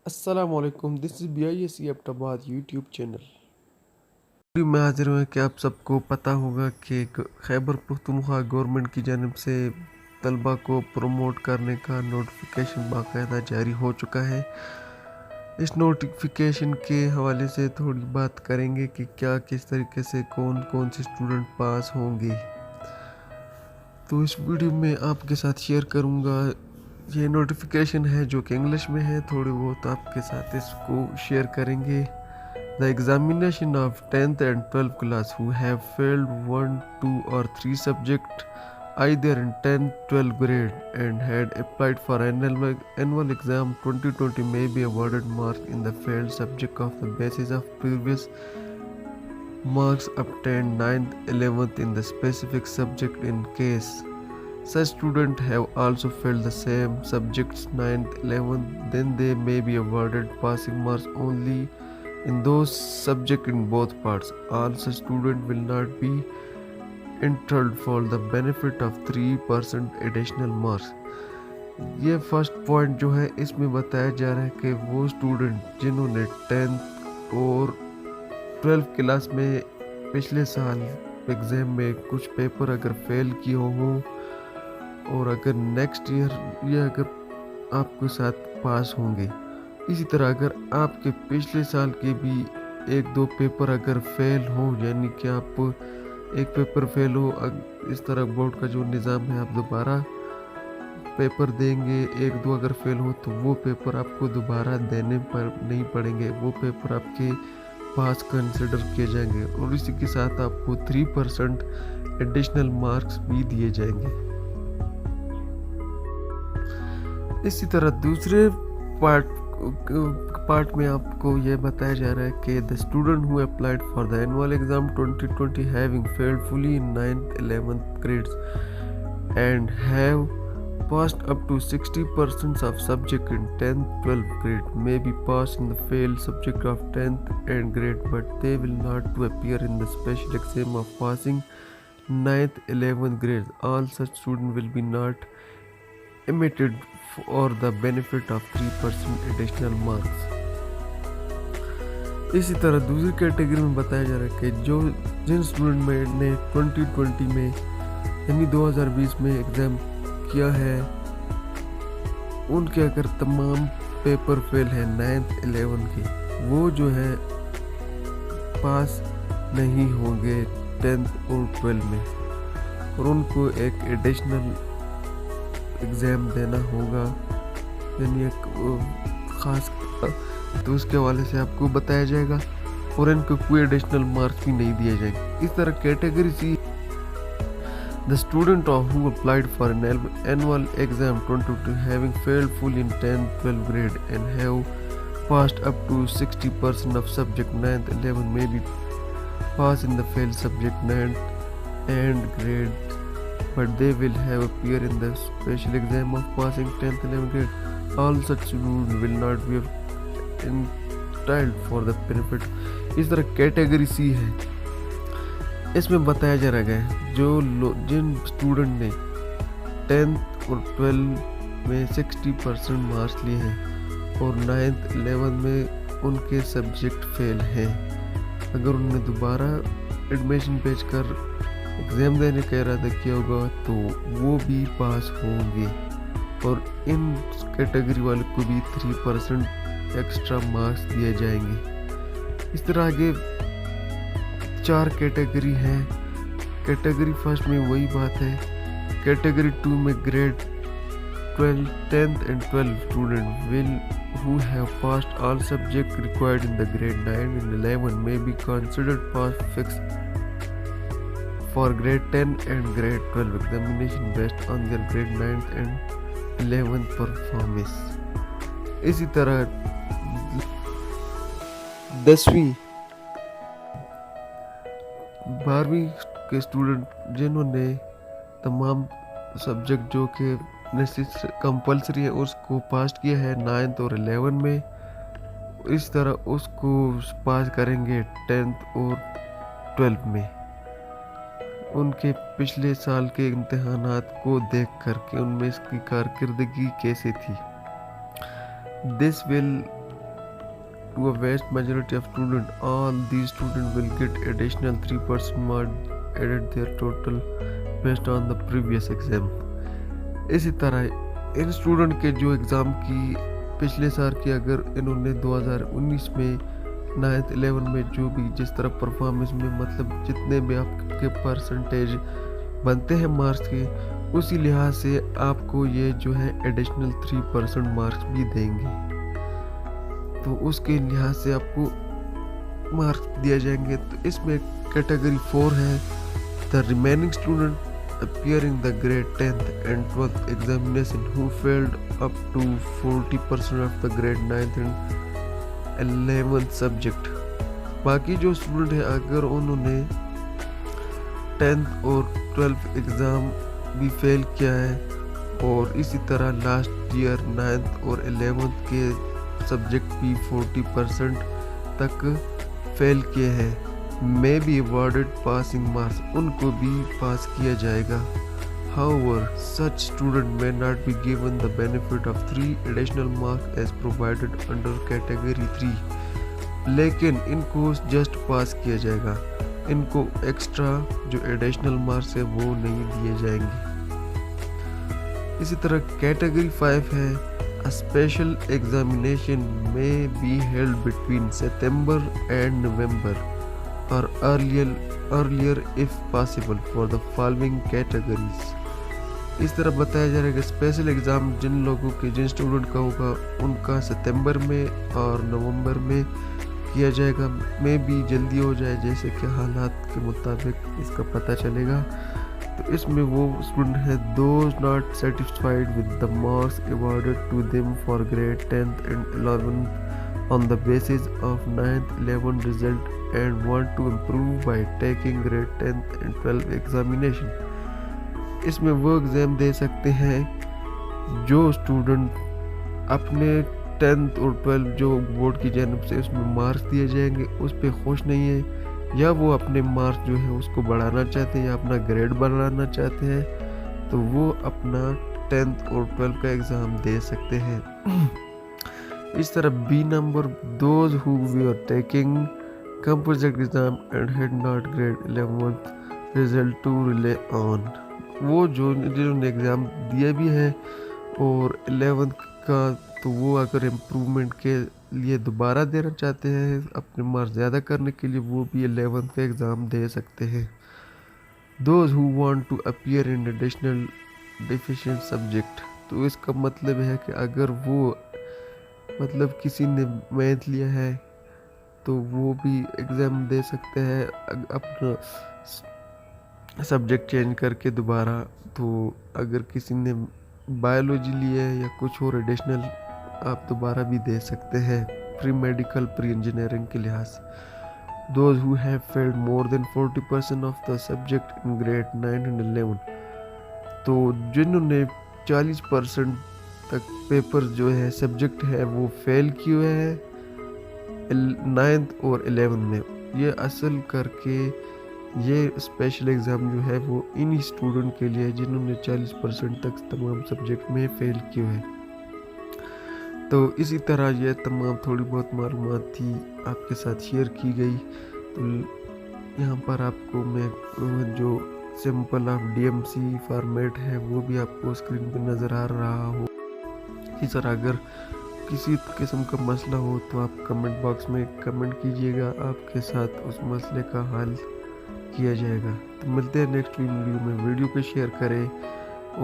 अस्सलामुअलैकुम, this is BISC Abbottabad YouTube channel. मैं हाजिर हूँ कि आप सबको पता होगा कि खैबर पख्तूनख्वा गवर्नमेंट की जानिब से तलबा को प्रमोट करने का नोटिफिकेशन बाकायदा जारी हो चुका है। इस नोटिफिकेशन के हवाले से थोड़ी बात करेंगे कि क्या किस तरीके से कौन कौन से स्टूडेंट पास होंगे। तो इस वीडियो में आपके साथ शेयर करूँगा। ये नोटिफिकेशन है जो कि इंग्लिश में है, थोड़ी बहुत आपके साथ इसको शेयर करेंगे। The examination of 10th and 12th class who have failed 1, 2 or 3 subject either in 10th, 12th grade and had applied for annual exam 2020 may be awarded marks in the failed subject of the basis of previous marks obtained 9th, 11th in the specific subject in case such students have also failed the same subjects 9th, 11th, then they may be awarded passing marks only in those subjects in both parts. All such students will not be entitled for the benefit of 3% additional marks. ये first point जो है इसमें बताया जा रहा है कि वो स्टूडेंट जिन्होंने 10th और 12th क्लास में पिछले साल एग्ज़ाम में कुछ पेपर अगर फेल किए हों और अगर नेक्स्ट ईयर ये अगर आपके साथ पास होंगे, इसी तरह अगर आपके पिछले साल के भी 1-2 पेपर अगर फेल हो, यानी कि आप एक पेपर फेल हो, इस तरह बोर्ड का जो निज़ाम है आप दोबारा पेपर देंगे, 1-2 अगर फेल हो तो वो पेपर आपको दोबारा देने पर नहीं पड़ेंगे, वो पेपर आपके पास कंसिडर किए जाएंगे और इसी के साथ आपको 3% एडिशनल मार्क्स भी दिए जाएंगे। इसी तरह दूसरे पार्ट में आपको यह बताया जा रहा है कि the student who applied for the annual exam 2020 having failed fully in 9th 11th grades and have passed up to 60% of subject in 10th 12th grade may be passed in the failed subject of 10th and grade, but they will not to appear in the special exam of passing 9th 11th grades. All such students will be not admitted for the benefit of 3% additional marks. इसी तरह दूसरी category में बताया जा रहा है कि जो जिन स्टूडेंट ने 2020 में यानी 2020 में एग्ज़ाम किया है, उनके अगर तमाम पेपर फेल है 9th 11th के, वो जो है पास नहीं होंगे 10th और 12th में और उनको एक एडिशनल एग्ज़ाम देना होगा, यानी एक ख़ास, तो उसके हवाले से आपको बताया जाएगा और इनको कोई एडिशनल मार्क्स भी नहीं दिए जाएंगे। इस तरह category C the student who applied for an annual exam 2022 having failed full in 10th 12th grade and have passed up to 60% of subject 9th 11th may be pass in the failed subject 9th and grade, but they will have appear in the special exam of passing 10th 11th grade. All such students will not be entitled for the benefit. इस तरह category सी है, इसमें बताया जा रहा है जिन student ने 10th और 12th में 60% मार्क्स लिए हैं और 9th 11th में उनके सब्जेक्ट फेल हैं, अगर उन्होंने दोबारा एडमिशन पेश कर एग्ज़ाम देने का इरादा किया होगा तो वो भी पास होंगे और इन कैटेगरी वाले को भी 3% एक्स्ट्रा मार्क्स दिए जाएंगे। इस तरह आगे 4 कैटेगरी हैं। कैटेगरी फर्स्ट में वही बात है। कैटेगरी 2 में grade 12 10th and 12th student will who have passed all subjects required in the grade 9 and 11 may be considered pass fixed for grade 10 and grade 12 examination based on their grade 9th and 11th performance. इसी तरह 10वीं 12वीं के student जिन्होंने तमाम subject जो कि compulsory है उसको पास किया है 9th और 11th में, इस तरह उसको पास करेंगे 10th और 12th में। उनके पिछले साल के इम्तिहानात को देख करके उनमें इसकी कारकर्दगी कैसे थी। This will to a vast majority of students, all these students will get additional 3% mark added their total based on the previous exam. इसी तरह इन स्टूडेंट के जो एग्ज़ाम की पिछले साल की अगर इन्होंने 2019 में 9th 11 में जो भी जिस तरह परफॉर्मेंस में मतलब जितने भी आपके परसेंटेज बनते हैं मार्क्स के, उसी लिहाज से आपको ये जो है एडिशनल 3% मार्क्स भी देंगे। तो उसके लिहाज से आपको मार्क्स दिए जाएंगे। तो इसमें कैटेगरी 4 है the remaining student appearing the grade 10th and 12th examination who failed up to 40% of the grade 9th and 11th subject। बाकी जो स्टूडेंट है अगर उन्होंने 10th और 12th एग्ज़ाम भी फेल किया है और इसी तरह लास्ट ईयर 9th और 11th के सब्जेक्ट भी 40% तक फेल किए हैं, may be awarded passing marks, उनको भी पास किया जाएगा। However, such student may not be given the benefit of 3 additional marks as provided under category 3, लेकिन इनको जस्ट पास किया जाएगा, इनको एक्स्ट्रा जो एडिशनल मार्क्स है वो नहीं दिए जाएंगे। इसी तरह कैटेगरी 5 है A special examination may be held between September and November or earlier if possible for the following categories। इस तरह बताया जा रहा है कि स्पेशल एग्ज़ाम जिन लोगों के जिन स्टूडेंट का होगा उनका सितंबर में और नवंबर में किया जाएगा, में भी जल्दी हो जाए जैसे कि हालात के मुताबिक इसका पता चलेगा। तो इसमें वो स्टूडेंट है those not satisfied with the marks awarded to them for grade 10th and 11th on the basis of 9th 11th result and want to improve by taking grade 10th and 12th examination। इसमें वो exam दे सकते हैं जो student अपने 10th और 12th जो board की जानब से उसमें मार्क्स दिए जाएंगे उस पर खुश नहीं है, या वो अपने मार्क्स जो है उसको बढ़ाना चाहते हैं या अपना ग्रेड बढ़ाना चाहते हैं, तो वो अपना 10th और 12th का एग्ज़ाम दे सकते हैं। इस तरह B number those who were taking composite exam and had not grade 11th result to rely on, वो जो जिन्होंने एग्ज़ाम दिया भी है और 11th का, तो वो अगर इम्प्रूवमेंट के लिए दोबारा देना चाहते हैं अपने मार्क्स ज़्यादा करने के लिए, वो भी 11th का एग्ज़ाम दे सकते हैं। Those who want to appear in additional deficient subject, तो इसका मतलब है कि अगर वो मतलब किसी ने मैथ लिया है तो वो भी एग्ज़ाम दे सकते हैं अपना सब्जेक्ट चेंज करके दोबारा। तो अगर किसी ने बायोलॉजी लिया है या कुछ और एडिशनल आप दोबारा भी दे सकते हैं प्री मेडिकल प्री इंजीनियरिंग के लिहाज। Those who have failed more than 40% of the subject in grade 9 and 11, तो जिन्होंने 40% तक पेपर जो है सब्जेक्ट है वो फेल किए हुए हैं 9th और 11th में, ये असल करके ये स्पेशल एग्ज़ाम जो है वो इन्हीं स्टूडेंट के लिए जिन्होंने 40% तक तमाम सब्जेक्ट में फ़ेल किए हैं। तो इसी तरह ये तमाम थोड़ी बहुत मालूमात थी आपके साथ शेयर की गई। तो यहाँ पर आपको मैं जो सिंपल ऑफ DMC फॉर्मेट है वो भी आपको स्क्रीन पर नज़र आ रहा हो। इसी तरह अगर किसी किस्म का मसला हो तो आप कमेंट बॉक्स में कमेंट कीजिएगा, आपके साथ उस मसले का हल किया जाएगा। तो मिलते हैं नेक्स्ट वीडियो में। वीडियो को शेयर करें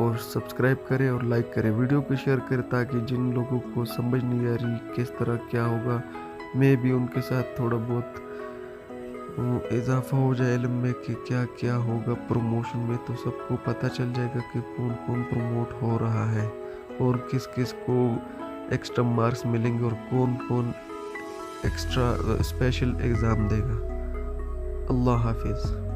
और सब्सक्राइब करें और लाइक करें। वीडियो को शेयर करें ताकि जिन लोगों को समझ नहीं आ रही किस तरह क्या होगा, मैं भी उनके साथ थोड़ा बहुत इजाफा हो जाए इल्म में कि क्या क्या होगा प्रमोशन में, तो सबको पता चल जाएगा कि कौन कौन प्रमोट हो रहा है और किस किस को एक्स्ट्रा मार्क्स मिलेंगे और कौन कौन एक्स्ट्रा स्पेशल एग्ज़ाम देगा। अल्लाह हाफिज़।